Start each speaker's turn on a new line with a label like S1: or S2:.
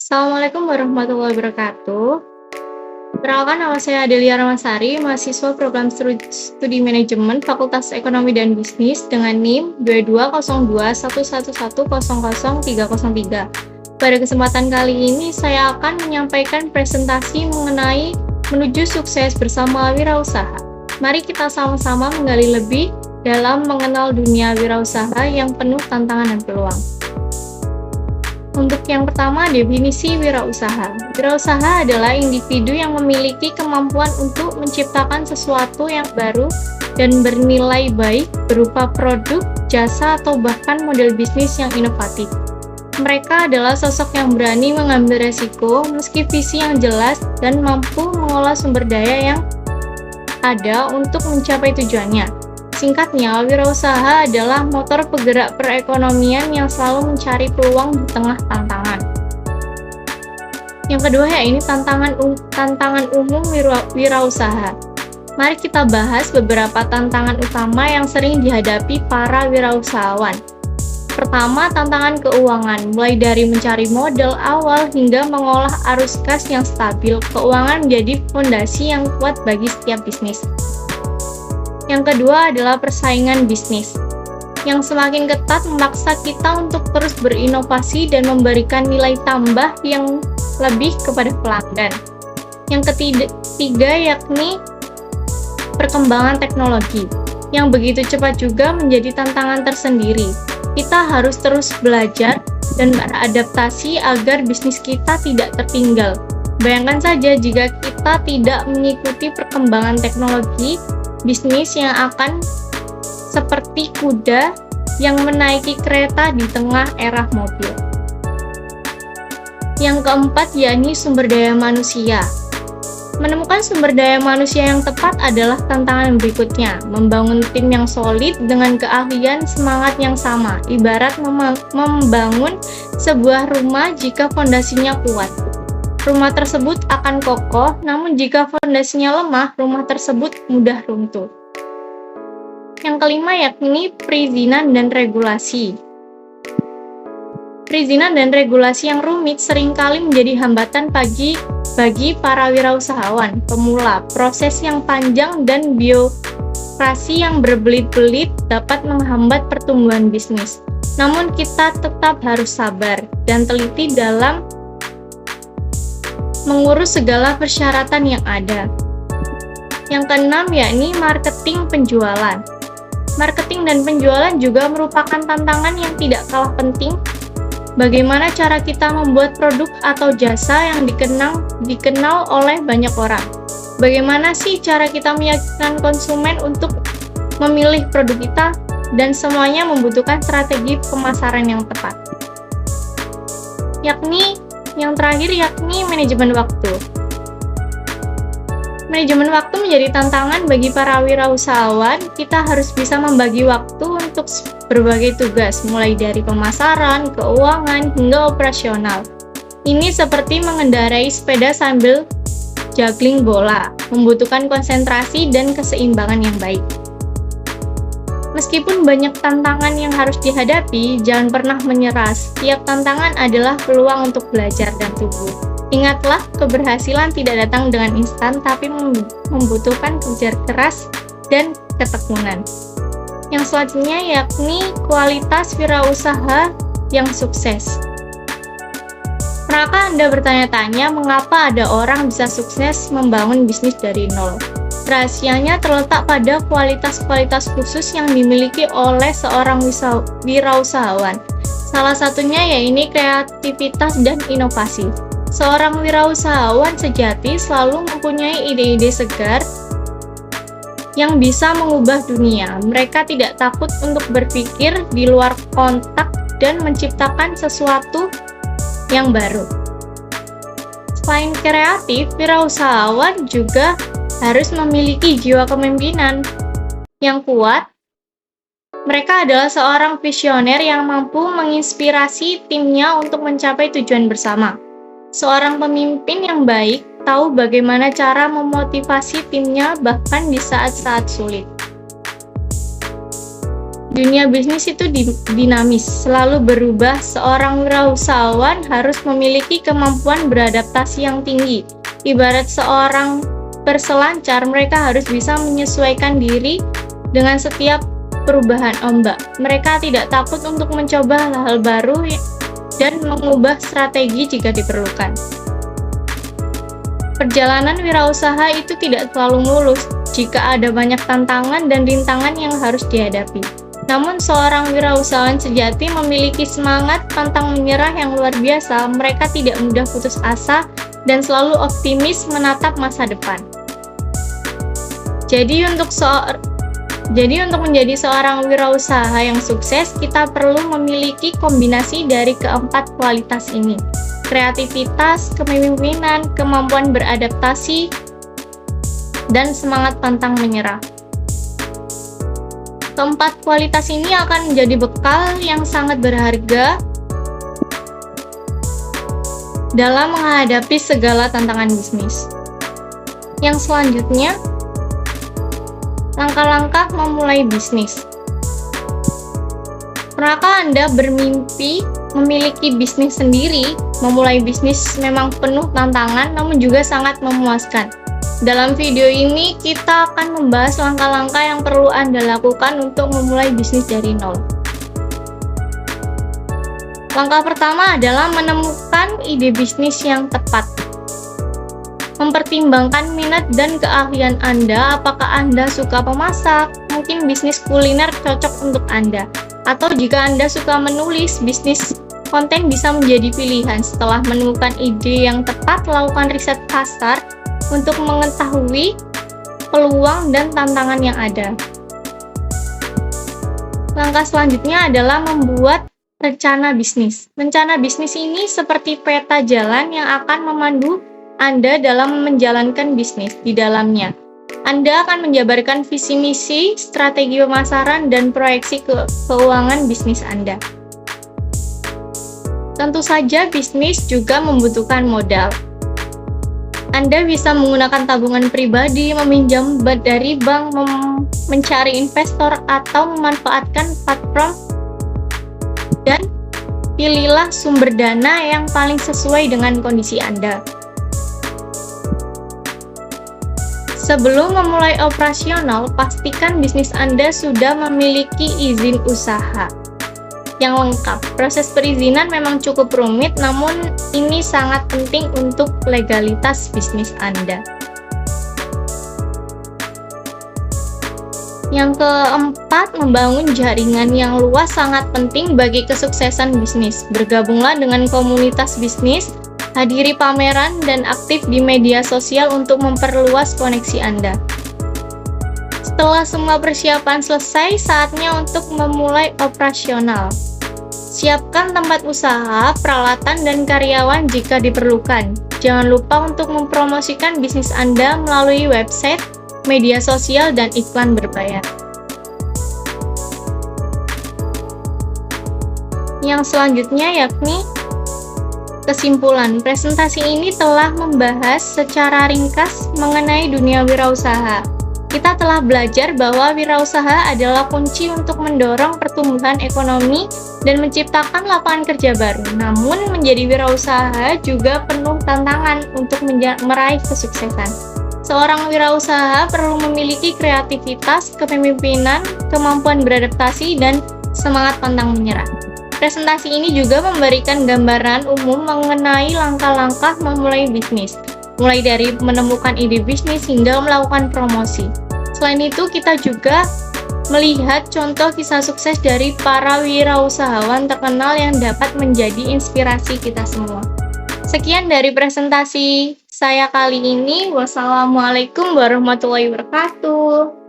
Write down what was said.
S1: Assalamualaikum warahmatullahi wabarakatuh. Perkenalkan, nama saya Adelia Ramasari, mahasiswa program studi manajemen Fakultas Ekonomi dan Bisnis dengan NIM 220211100303. Pada kesempatan kali ini, saya akan menyampaikan presentasi mengenai menuju sukses bersama wirausaha. Mari kita sama-sama menggali lebih dalam mengenal dunia wirausaha yang penuh tantangan dan peluang. Untuk yang pertama, definisi wirausaha. Wirausaha adalah individu yang memiliki kemampuan untuk menciptakan sesuatu yang baru dan bernilai baik berupa produk, jasa, atau bahkan model bisnis yang inovatif. Mereka adalah sosok yang berani mengambil resiko meski visi yang jelas dan mampu mengolah sumber daya yang ada untuk mencapai tujuannya. Singkatnya, wirausaha adalah motor penggerak perekonomian yang selalu mencari peluang di tengah tantangan. Yang kedua, yaitu tantangan umum wirausaha. Mari kita bahas beberapa tantangan utama yang sering dihadapi para wirausahawan. Pertama, tantangan keuangan. Mulai dari mencari modal awal hingga mengolah arus kas yang stabil, keuangan menjadi fondasi yang kuat bagi setiap bisnis. Yang kedua adalah persaingan bisnis, yang semakin ketat memaksa kita untuk terus berinovasi dan memberikan nilai tambah yang lebih kepada pelanggan. Yang ketiga yakni perkembangan teknologi, yang begitu cepat juga menjadi tantangan tersendiri. Kita harus terus belajar dan beradaptasi agar bisnis kita tidak tertinggal. Bayangkan saja jika kita tidak mengikuti perkembangan teknologi, bisnis yang akan seperti kuda yang menaiki kereta di tengah era mobil. Yang keempat yakni sumber daya manusia. Menemukan sumber daya manusia yang tepat adalah tantangan berikutnya. Membangun tim yang solid dengan keahlian semangat yang sama, ibarat membangun sebuah rumah jika fondasinya kuat. Rumah tersebut akan kokoh, namun jika fondasinya lemah, rumah tersebut mudah runtuh. Yang kelima yakni perizinan dan regulasi. Perizinan dan regulasi yang rumit seringkali menjadi hambatan bagi para wirausahawan pemula. Proses yang panjang dan birokrasi yang berbelit-belit dapat menghambat pertumbuhan bisnis. Namun kita tetap harus sabar dan teliti dalam mengurus segala persyaratan yang ada. Yang keenam yakni marketing penjualan. Marketing dan penjualan juga merupakan tantangan yang tidak kalah penting. Bagaimana cara kita membuat produk atau jasa yang dikenal oleh banyak orang? Bagaimana sih cara kita meyakinkan konsumen untuk memilih produk kita? Dan semuanya membutuhkan strategi pemasaran yang tepat. Yang terakhir yakni manajemen waktu. Manajemen waktu menjadi tantangan bagi para wirausahawan. Kita harus bisa membagi waktu untuk berbagai tugas, mulai dari pemasaran, keuangan, hingga operasional. Ini seperti mengendarai sepeda sambil juggling bola, membutuhkan konsentrasi dan keseimbangan yang baik. Meskipun banyak tantangan yang harus dihadapi, jangan pernah menyerah. Setiap tantangan adalah peluang untuk belajar dan tumbuh. Ingatlah, keberhasilan tidak datang dengan instan, tapi membutuhkan kerja keras dan ketekunan. Yang selanjutnya yakni kualitas wirausaha yang sukses. Pernahkah Anda bertanya-tanya mengapa ada orang bisa sukses membangun bisnis dari nol? Rahasianya terletak pada kualitas-kualitas khusus yang dimiliki oleh seorang wirausahawan. Salah satunya yaitu kreativitas dan inovasi. Seorang wirausahawan sejati selalu mempunyai ide-ide segar yang bisa mengubah dunia. Mereka tidak takut untuk berpikir di luar kotak dan menciptakan sesuatu yang baru. Selain kreatif, wirausahawan juga harus memiliki jiwa kepemimpinan yang kuat. Mereka adalah seorang visioner yang mampu menginspirasi timnya untuk mencapai tujuan bersama. Seorang pemimpin yang baik tahu bagaimana cara memotivasi timnya bahkan di saat-saat sulit. Dunia bisnis itu dinamis, selalu berubah. Seorang wirausahawan harus memiliki kemampuan beradaptasi yang tinggi. Ibarat seorang berselancar, mereka harus bisa menyesuaikan diri dengan setiap perubahan ombak. Mereka tidak takut untuk mencoba hal-hal baru dan mengubah strategi jika diperlukan. Perjalanan wirausaha itu tidak selalu mulus jika ada banyak tantangan dan rintangan yang harus dihadapi. Namun seorang wirausahawan sejati memiliki semangat pantang menyerah yang luar biasa. Mereka tidak mudah putus asa dan selalu optimis menatap masa depan. Jadi untuk menjadi seorang wirausaha yang sukses, kita perlu memiliki kombinasi dari keempat kualitas ini: kreativitas, kepemimpinan, kemampuan beradaptasi, dan semangat pantang menyerah. Keempat kualitas ini akan menjadi bekal yang sangat berharga dalam menghadapi segala tantangan bisnis. Yang selanjutnya, langkah-langkah memulai bisnis. Pernahkah Anda bermimpi memiliki bisnis sendiri? Memulai bisnis memang penuh tantangan, namun juga sangat memuaskan. Dalam video ini, kita akan membahas langkah-langkah yang perlu Anda lakukan untuk memulai bisnis dari nol. Langkah pertama adalah menemukan ide bisnis yang tepat. Mempertimbangkan minat dan keahlian Anda. Apakah Anda suka memasak? Mungkin bisnis kuliner cocok untuk Anda. Atau jika Anda suka menulis, bisnis konten bisa menjadi pilihan. Setelah menemukan ide yang tepat, lakukan riset pasar untuk mengetahui peluang dan tantangan yang ada. Langkah selanjutnya adalah membuat rencana bisnis. Rencana bisnis ini seperti peta jalan yang akan memandu Anda dalam menjalankan bisnis di dalamnya. Anda akan menjabarkan visi misi, strategi pemasaran, dan proyeksi keuangan bisnis Anda. Tentu saja bisnis juga membutuhkan modal. Anda bisa menggunakan tabungan pribadi, meminjam dari bank, mencari investor, atau memanfaatkan platform, dan pilihlah sumber dana yang paling sesuai dengan kondisi Anda. Sebelum memulai operasional, pastikan bisnis Anda sudah memiliki izin usaha yang lengkap. Proses perizinan memang cukup rumit, namun ini sangat penting untuk legalitas bisnis Anda. Yang keempat, membangun jaringan yang luas sangat penting bagi kesuksesan bisnis. Bergabunglah dengan komunitas bisnis, hadiri pameran, dan aktif di media sosial untuk memperluas koneksi Anda. Setelah semua persiapan selesai, saatnya untuk memulai operasional. Siapkan tempat usaha, peralatan, dan karyawan jika diperlukan. Jangan lupa untuk mempromosikan bisnis Anda melalui website, media sosial, dan iklan berbayar. Yang selanjutnya yakni kesimpulan. Presentasi ini telah membahas secara ringkas mengenai dunia wirausaha. Kita telah belajar bahwa wirausaha adalah kunci untuk mendorong pertumbuhan ekonomi dan menciptakan lapangan kerja baru. Namun, menjadi wirausaha juga penuh tantangan untuk meraih kesuksesan. Seorang wirausaha perlu memiliki kreativitas, kepemimpinan, kemampuan beradaptasi, dan semangat pantang menyerah. Presentasi ini juga memberikan gambaran umum mengenai langkah-langkah memulai bisnis, mulai dari menemukan ide bisnis hingga melakukan promosi. Selain itu, kita juga melihat contoh kisah sukses dari para wirausahawan terkenal yang dapat menjadi inspirasi kita semua. Sekian dari presentasi saya kali ini. Wassalamualaikum warahmatullahi wabarakatuh.